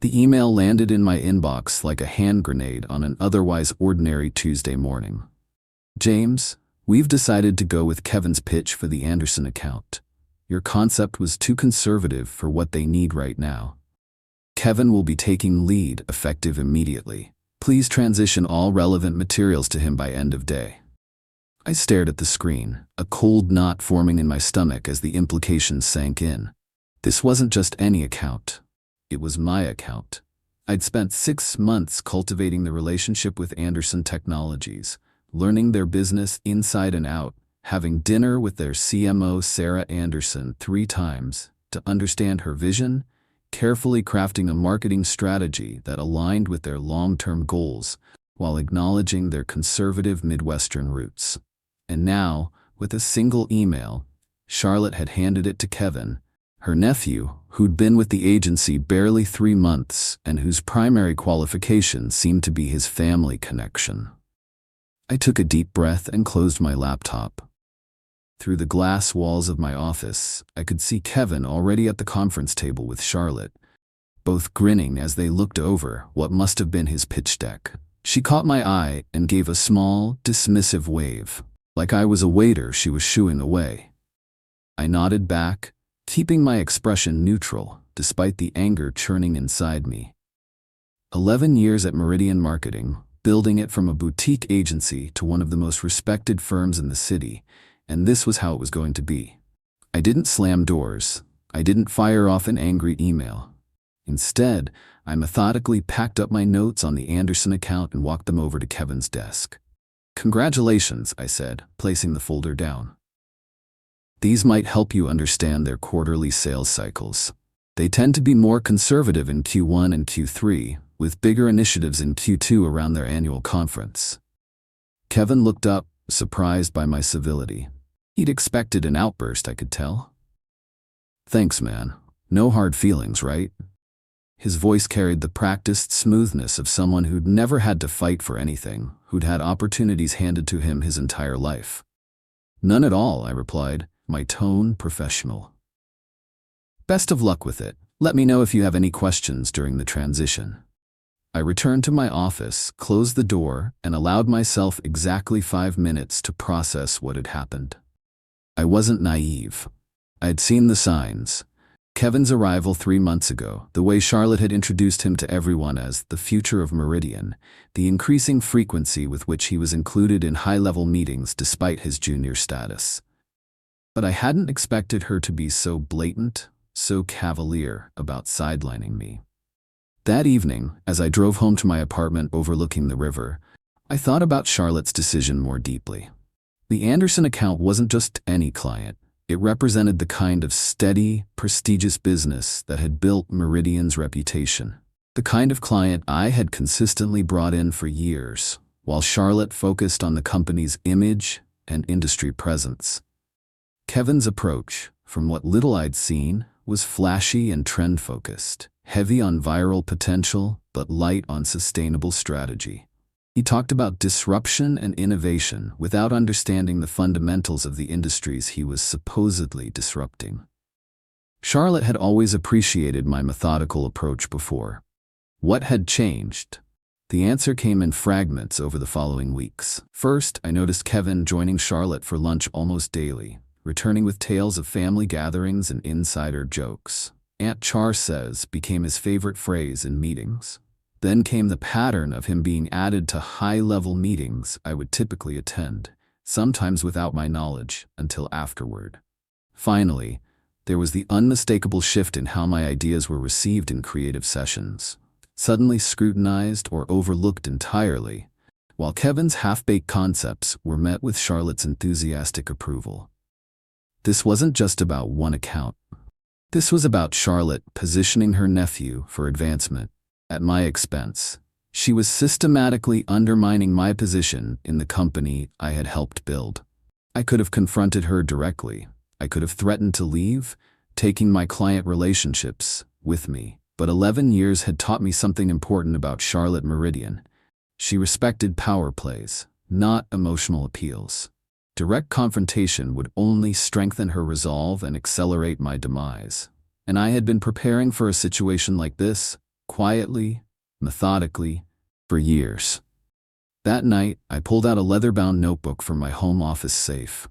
The email landed in my inbox like a hand grenade on an otherwise ordinary Tuesday morning. James, we've decided to go with Kevin's pitch for the Anderson account. Your concept was too conservative for what they need right now. Kevin will be taking lead effective immediately. Please transition all relevant materials to him by end of day. I stared at the screen, a cold knot forming in my stomach as the implications sank in. This wasn't just any account. It was my account. I'd spent 6 months cultivating the relationship with Anderson Technologies, learning their business inside and out, having dinner with their CMO Sarah Anderson 3 times to understand her vision, carefully crafting a marketing strategy that aligned with their long-term goals while acknowledging their conservative Midwestern roots. And now, with a single email, Charlotte had handed it to Kevin, her nephew, who'd been with the agency barely 3 months and whose primary qualification seemed to be his family connection. I took a deep breath and closed my laptop. Through the glass walls of my office, I could see Kevin already at the conference table with Charlotte, both grinning as they looked over what must have been his pitch deck. She caught my eye and gave a small, dismissive wave, like I was a waiter she was shooing away. I nodded back, keeping my expression neutral despite the anger churning inside me. 11 years at Meridian Marketing, building it from a boutique agency to one of the most respected firms in the city, and this was how it was going to be. I didn't slam doors. I didn't fire off an angry email. Instead, I methodically packed up my notes on the Anderson account and walked them over to Kevin's desk. "Congratulations," I said, placing the folder down. "These might help you understand their quarterly sales cycles. They tend to be more conservative in Q1 and Q3, with bigger initiatives in Q2 around their annual conference." Kevin looked up, surprised by my civility. He'd expected an outburst, I could tell. "Thanks, man. No hard feelings, right?" His voice carried the practiced smoothness of someone who'd never had to fight for anything, who'd had opportunities handed to him his entire life. "None at all," I replied, my tone professional. "Best of luck with it. Let me know if you have any questions during the transition." I returned to my office, closed the door, and allowed myself exactly 5 minutes to process what had happened. I wasn't naive. I'd seen the signs. Kevin's arrival 3 months ago, the way Charlotte had introduced him to everyone as the future of Meridian, the increasing frequency with which he was included in high-level meetings despite his junior status. But I hadn't expected her to be so blatant, so cavalier about sidelining me. That evening, as I drove home to my apartment overlooking the river, I thought about Charlotte's decision more deeply. The Anderson account wasn't just any client. It represented the kind of steady, prestigious business that had built Meridian's reputation. The kind of client I had consistently brought in for years, while Charlotte focused on the company's image and industry presence. Kevin's approach, from what little I'd seen, was flashy and trend-focused, heavy on viral potential, but light on sustainable strategy. He talked about disruption and innovation without understanding the fundamentals of the industries he was supposedly disrupting. Charlotte had always appreciated my methodical approach before. What had changed? The answer came in fragments over the following weeks. First, I noticed Kevin joining Charlotte for lunch almost daily, returning with tales of family gatherings and insider jokes. "Aunt Char says" became his favorite phrase in meetings. Then came the pattern of him being added to high-level meetings I would typically attend, sometimes without my knowledge, until afterward. Finally, there was the unmistakable shift in how my ideas were received in creative sessions, suddenly scrutinized or overlooked entirely, while Kevin's half-baked concepts were met with Charlotte's enthusiastic approval. This wasn't just about one account. This was about Charlotte positioning her nephew for advancement at my expense. She was systematically undermining my position in the company I had helped build. I could have confronted her directly. I could have threatened to leave, taking my client relationships with me. But 11 years had taught me something important about Charlotte Meridian. She respected power plays, not emotional appeals. Direct confrontation would only strengthen her resolve and accelerate my demise. And I had been preparing for a situation like this, quietly, methodically, for years. That night, I pulled out a leather-bound notebook from my home office safe.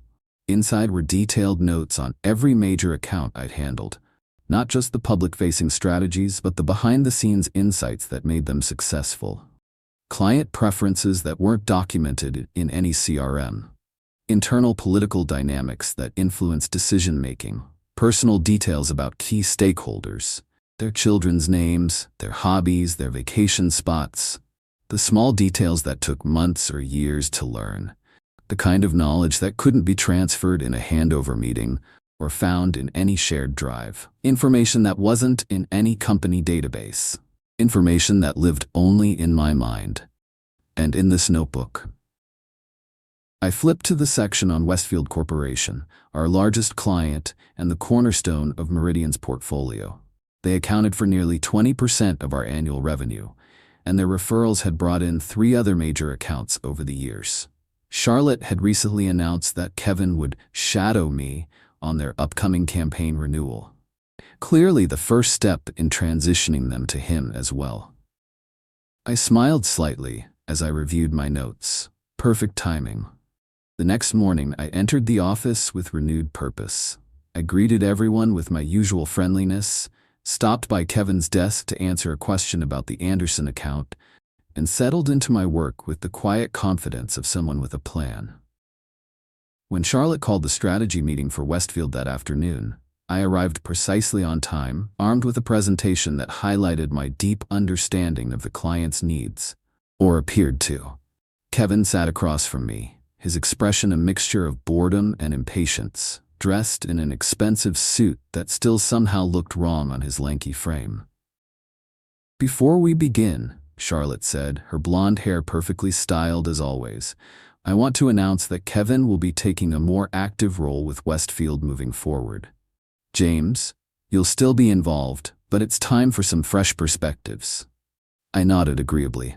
Inside were detailed notes on every major account I'd handled, not just the public-facing strategies, but the behind-the-scenes insights that made them successful. Client preferences that weren't documented in any CRM. Internal political dynamics that influenced decision-making. Personal details about key stakeholders. Their children's names, their hobbies, their vacation spots. The small details that took months or years to learn. The kind of knowledge that couldn't be transferred in a handover meeting or found in any shared drive. Information that wasn't in any company database. Information that lived only in my mind. And in this notebook. I flipped to the section on Westfield Corporation, our largest client and the cornerstone of Meridian's portfolio. They accounted for nearly 20% of our annual revenue, and their referrals had brought in 3 other major accounts over the years. Charlotte had recently announced that Kevin would shadow me on their upcoming campaign renewal. Clearly the first step in transitioning them to him as well. I smiled slightly as I reviewed my notes. Perfect timing. The next morning, I entered the office with renewed purpose. I greeted everyone with my usual friendliness, stopped by Kevin's desk to answer a question about the Anderson account, and settled into my work with the quiet confidence of someone with a plan. When Charlotte called the strategy meeting for Westfield that afternoon, I arrived precisely on time, armed with a presentation that highlighted my deep understanding of the client's needs, or appeared to. Kevin sat across from me, his expression a mixture of boredom and impatience, dressed in an expensive suit that still somehow looked wrong on his lanky frame. "Before we begin," Charlotte said, her blonde hair perfectly styled as always, "I want to announce that Kevin will be taking a more active role with Westfield moving forward. James, you'll still be involved, but it's time for some fresh perspectives." I nodded agreeably.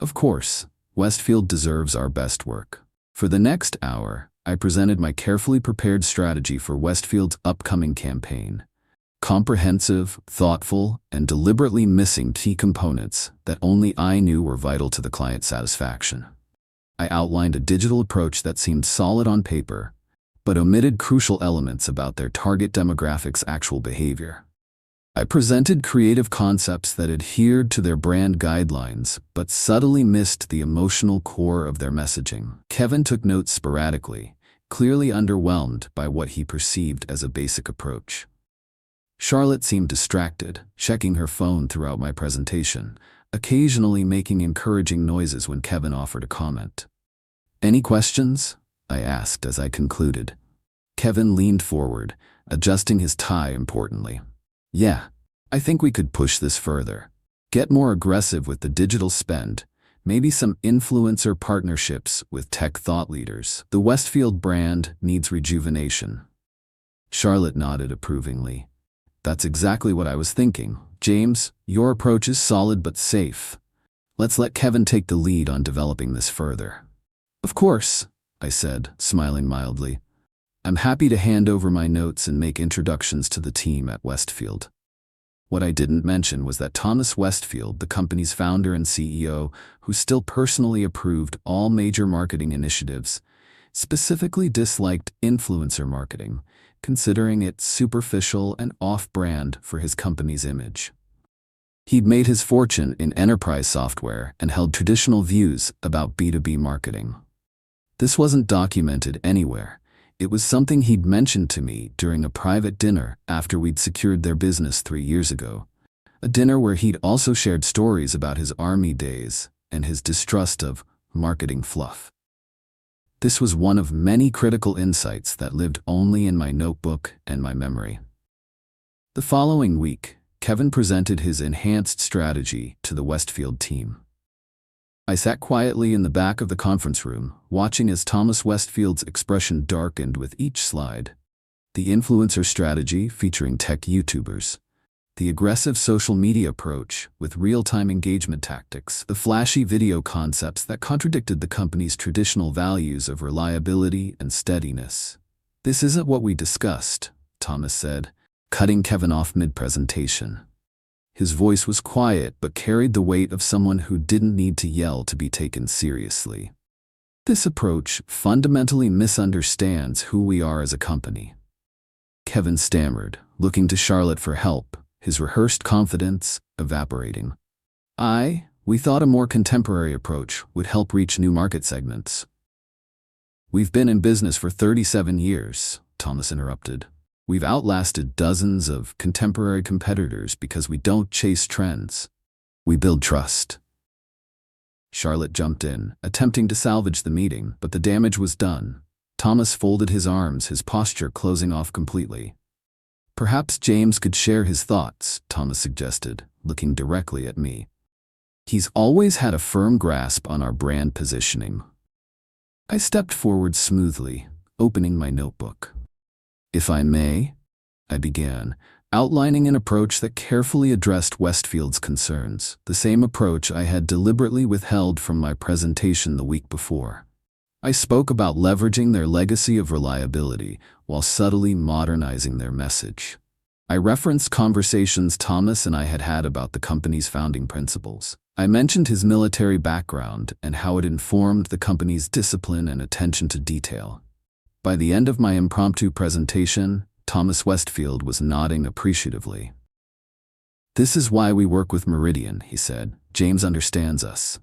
Of course, Westfield deserves our best work. For the next hour, I presented my carefully prepared strategy for Westfield's upcoming campaign. Comprehensive, thoughtful, and deliberately missing key components that only I knew were vital to the client satisfaction. I outlined a digital approach that seemed solid on paper, but omitted crucial elements about their target demographic's actual behavior. I presented creative concepts that adhered to their brand guidelines, but subtly missed the emotional core of their messaging. Kevin took notes sporadically, clearly underwhelmed by what he perceived as a basic approach. Charlotte seemed distracted, checking her phone throughout my presentation, occasionally making encouraging noises when Kevin offered a comment. "Any questions?" I asked as I concluded. Kevin leaned forward, adjusting his tie importantly. "Yeah, I think we could push this further. Get more aggressive with the digital spend, maybe some influencer partnerships with tech thought leaders. The Westfield brand needs rejuvenation." Charlotte nodded approvingly. "That's exactly what I was thinking. James, your approach is solid but safe. Let's let Kevin take the lead on developing this further." "Of course," I said, smiling mildly. "I'm happy to hand over my notes and make introductions to the team at Westfield." What I didn't mention was that Thomas Westfield, the company's founder and CEO, who still personally approved all major marketing initiatives, specifically disliked influencer marketing, considering it superficial and off-brand for his company's image. He'd made his fortune in enterprise software and held traditional views about B2B marketing. This wasn't documented anywhere. It was something he'd mentioned to me during a private dinner after we'd secured their business 3 years ago. A dinner where he'd also shared stories about his army days and his distrust of marketing fluff. This was one of many critical insights that lived only in my notebook and my memory. The following week, Kevin presented his enhanced strategy to the Westfield team. I sat quietly in the back of the conference room, watching as Thomas Westfield's expression darkened with each slide. The influencer strategy featuring tech YouTubers, the aggressive social media approach with real-time engagement tactics, the flashy video concepts that contradicted the company's traditional values of reliability and steadiness. "This isn't what we discussed," Thomas said, cutting Kevin off mid-presentation. His voice was quiet but carried the weight of someone who didn't need to yell to be taken seriously. This approach fundamentally misunderstands who we are as a company. Kevin stammered, looking to Charlotte for help, his rehearsed confidence evaporating. We thought a more contemporary approach would help reach new market segments. We've been in business for 37 years, Thomas interrupted. We've outlasted dozens of contemporary competitors because we don't chase trends. We build trust. Charlotte jumped in, attempting to salvage the meeting, but the damage was done. Thomas folded his arms, his posture closing off completely. Perhaps James could share his thoughts, Thomas suggested, looking directly at me. He's always had a firm grasp on our brand positioning. I stepped forward smoothly, opening my notebook. If I may, I began, outlining an approach that carefully addressed Westfield's concerns, the same approach I had deliberately withheld from my presentation the week before. I spoke about leveraging their legacy of reliability while subtly modernizing their message. I referenced conversations Thomas and I had had about the company's founding principles. I mentioned his military background and how it informed the company's discipline and attention to detail. By the end of my impromptu presentation, Thomas Westfield was nodding appreciatively. "This is why we work with Meridian," he said. "James understands us."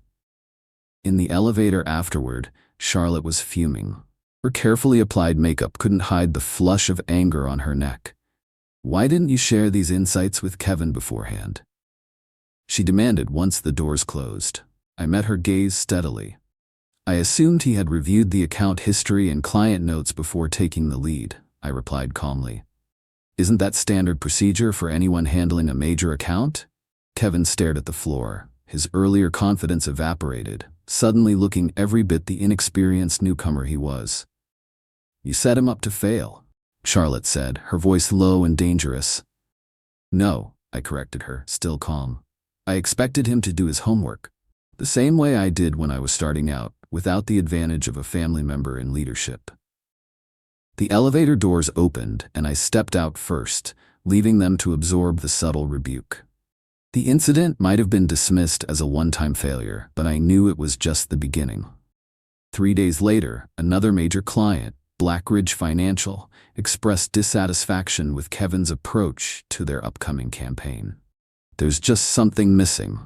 In the elevator afterward, Charlotte was fuming. Her carefully applied makeup couldn't hide the flush of anger on her neck. "Why didn't you share these insights with Kevin beforehand?" she demanded once the doors closed. I met her gaze steadily. "I assumed he had reviewed the account history and client notes before taking the lead," I replied calmly. "Isn't that standard procedure for anyone handling a major account?" Kevin stared at the floor. His earlier confidence evaporated, suddenly looking every bit the inexperienced newcomer he was. "You set him up to fail," Charlotte said, her voice low and dangerous. "No," I corrected her, still calm. "I expected him to do his homework, the same way I did when I was starting out, without the advantage of a family member in leadership." The elevator doors opened, and I stepped out first, leaving them to absorb the subtle rebuke. The incident might have been dismissed as a one-time failure, but I knew it was just the beginning. 3 days later, another major client, Blackridge Financial, expressed dissatisfaction with Kevin's approach to their upcoming campaign. "There's just something missing,"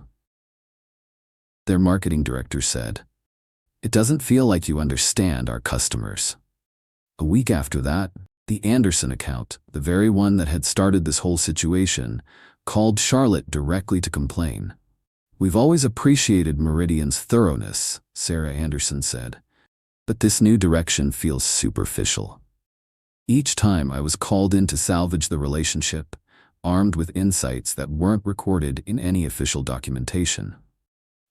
their marketing director said. "It doesn't feel like you understand our customers." A week after that, the Anderson account, the very one that had started this whole situation, called Charlotte directly to complain. "We've always appreciated Meridian's thoroughness," Sarah Anderson said, "but this new direction feels superficial." Each time I was called in to salvage the relationship, armed with insights that weren't recorded in any official documentation.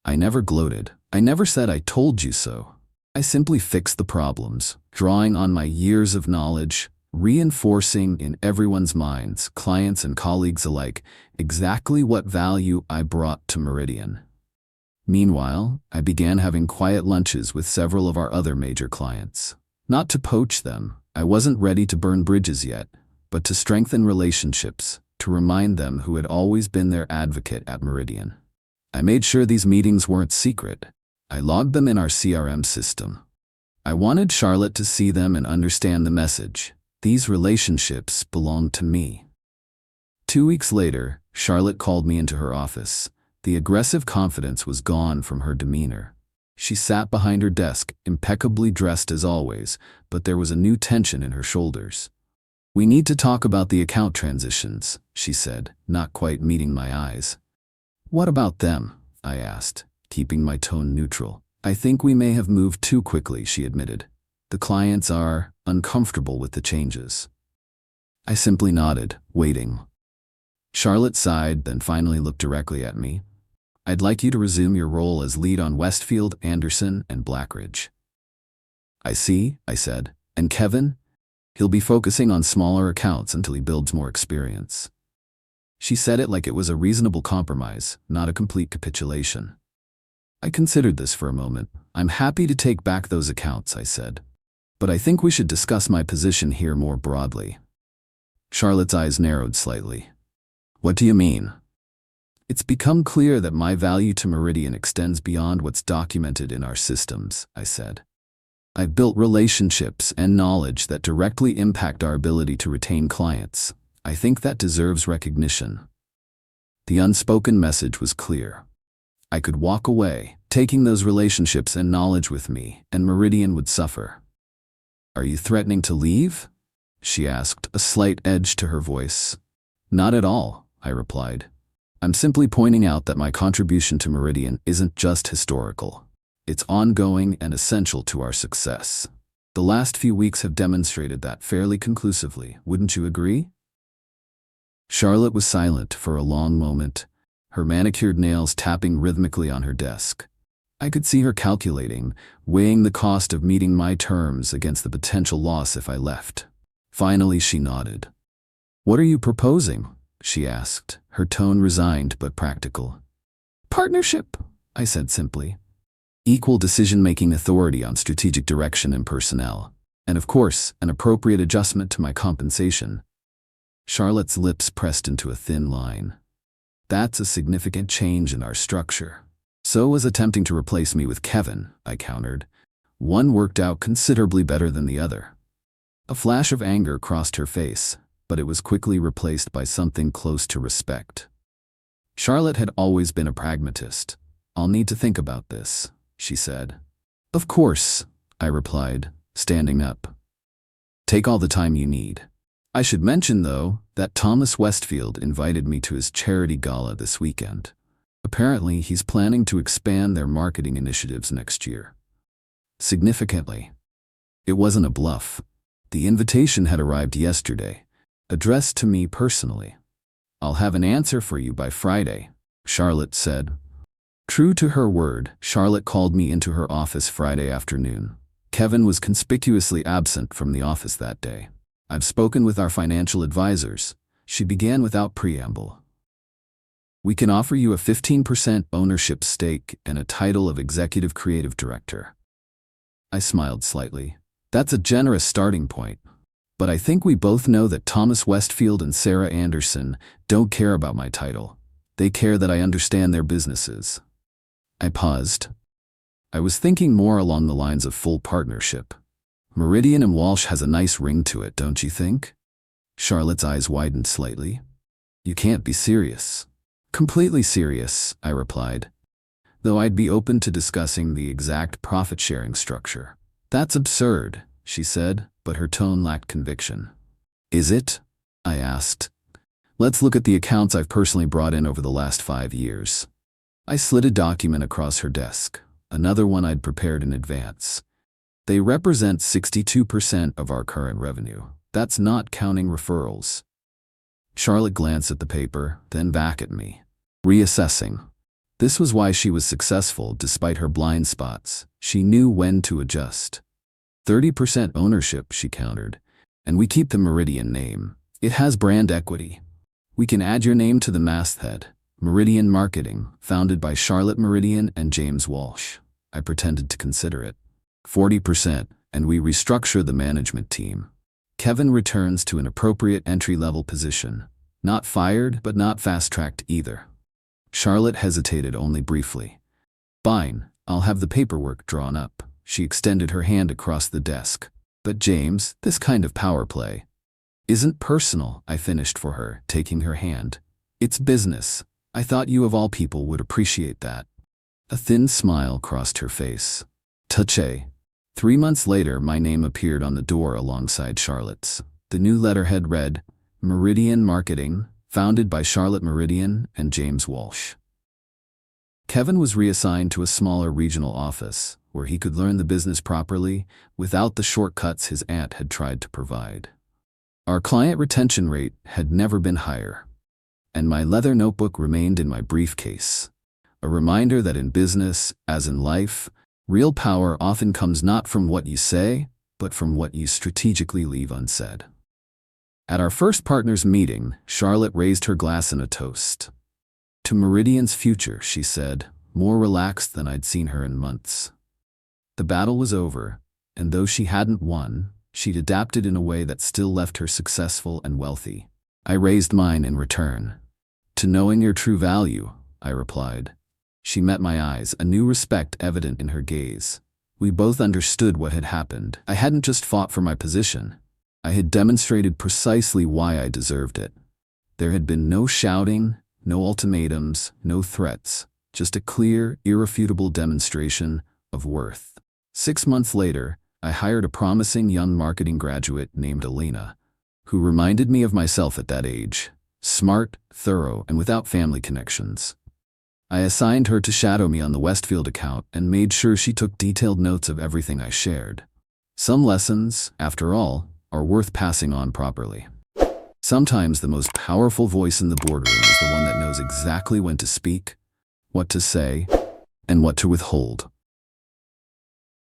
I never gloated. I never said "I told you so." I simply fixed the problems, drawing on my years of knowledge, reinforcing in everyone's minds, clients and colleagues alike, exactly what value I brought to Meridian. Meanwhile, I began having quiet lunches with several of our other major clients. Not to poach them, I wasn't ready to burn bridges yet, but to strengthen relationships, to remind them who had always been their advocate at Meridian. I made sure these meetings weren't secret. I logged them in our CRM system. I wanted Charlotte to see them and understand the message. These relationships belong to me. 2 weeks later, Charlotte called me into her office. The aggressive confidence was gone from her demeanor. She sat behind her desk, impeccably dressed as always, but there was a new tension in her shoulders. "We need to talk about the account transitions," she said, not quite meeting my eyes. "What about them?" I asked, keeping my tone neutral. "I think we may have moved too quickly," she admitted. "The clients are uncomfortable with the changes." I simply nodded, waiting. Charlotte sighed, then finally looked directly at me. "I'd like you to resume your role as lead on Westfield, Anderson, and Blackridge." "I see," I said. "And Kevin? He'll be focusing on smaller accounts until he builds more experience." She said it like it was a reasonable compromise, not a complete capitulation. I considered this for a moment. "I'm happy to take back those accounts," I said. "But I think we should discuss my position here more broadly." Charlotte's eyes narrowed slightly. "What do you mean?" It's become clear that my value to Meridian extends beyond what's documented in our systems, I said. I've built relationships and knowledge that directly impact our ability to retain clients. I think that deserves recognition. The unspoken message was clear. I could walk away, taking those relationships and knowledge with me, and Meridian would suffer. "Are you threatening to leave?" she asked, a slight edge to her voice. "Not at all," I replied. "I'm simply pointing out that my contribution to Meridian isn't just historical. It's ongoing and essential to our success. The last few weeks have demonstrated that fairly conclusively, wouldn't you agree?" Charlotte was silent for a long moment, her manicured nails tapping rhythmically on her desk. I could see her calculating, weighing the cost of meeting my terms against the potential loss if I left. Finally, she nodded. "What are you proposing?" she asked, her tone resigned but practical. "Partnership," I said simply. "Equal decision-making authority on strategic direction and personnel. And of course, an appropriate adjustment to my compensation." Charlotte's lips pressed into a thin line. "That's a significant change in our structure." "So was attempting to replace me with Kevin," I countered. "One worked out considerably better than the other." A flash of anger crossed her face, but it was quickly replaced by something close to respect. Charlotte had always been a pragmatist. "I'll need to think about this," she said. "Of course," I replied, standing up. "Take all the time you need." I should mention, though, that Thomas Westfield invited me to his charity gala this weekend. Apparently, he's planning to expand their marketing initiatives next year. Significantly. It wasn't a bluff. The invitation had arrived yesterday, addressed to me personally. "I'll have an answer for you by Friday," Charlotte said. True to her word, Charlotte called me into her office Friday afternoon. Kevin was conspicuously absent from the office that day. "I've spoken with our financial advisors," she began without preamble. "We can offer you a 15% ownership stake and a title of Executive Creative Director." I smiled slightly. "That's a generous starting point. But I think we both know that Thomas Westfield and Sarah Anderson don't care about my title. They care that I understand their businesses." I paused. I was thinking more along the lines of full partnership. Meridian and Walsh has a nice ring to it, don't you think? Charlotte's eyes widened slightly. "You can't be serious." "Completely serious," I replied. "Though I'd be open to discussing the exact profit-sharing structure." "That's absurd," she said, but her tone lacked conviction. "Is it?" I asked. "Let's look at the accounts I've personally brought in over the last 5 years." I slid a document across her desk, another one I'd prepared in advance. "They represent 62% of our current revenue. That's not counting referrals." Charlotte glanced at the paper, then back at me. Reassessing. This was why she was successful despite her blind spots. She knew when to adjust. 30% ownership, she countered. "And we keep the Meridian name. It has brand equity. We can add your name to the masthead. Meridian Marketing, founded by Charlotte Meridian and James Walsh." I pretended to consider it. 40%, and we restructure the management team. Kevin returns to an appropriate entry-level position. Not fired, but not fast-tracked either. Charlotte hesitated only briefly. "Fine, I'll have the paperwork drawn up." She extended her hand across the desk. "But James, this kind of power play isn't personal," I finished for her, taking her hand. "It's business. I thought you of all people would appreciate that." A thin smile crossed her face. Touché. 3 months later, my name appeared on the door alongside Charlotte's. The new letterhead read, "Meridian Marketing, founded by Charlotte Meridian and James Walsh." Kevin was reassigned to a smaller regional office, where he could learn the business properly without the shortcuts his aunt had tried to provide. Our client retention rate had never been higher, and my leather notebook remained in my briefcase. A reminder that in business, as in life, real power often comes not from what you say, but from what you strategically leave unsaid. At our first partners meeting, Charlotte raised her glass in a toast. "To Meridian's future," she said, more relaxed than I'd seen her in months. The battle was over, and though she hadn't won, she'd adapted in a way that still left her successful and wealthy. I raised mine in return. "To knowing your true value," I replied. She met my eyes, a new respect evident in her gaze. We both understood what had happened. I hadn't just fought for my position. I had demonstrated precisely why I deserved it. There had been no shouting, no ultimatums, no threats, just a clear, irrefutable demonstration of worth. 6 months later, I hired a promising young marketing graduate named Elena, who reminded me of myself at that age, smart, thorough, and without family connections. I assigned her to shadow me on the Westfield account and made sure she took detailed notes of everything I shared. Some lessons, after all, are worth passing on properly. Sometimes the most powerful voice in the boardroom is the one that knows exactly when to speak, what to say, and what to withhold.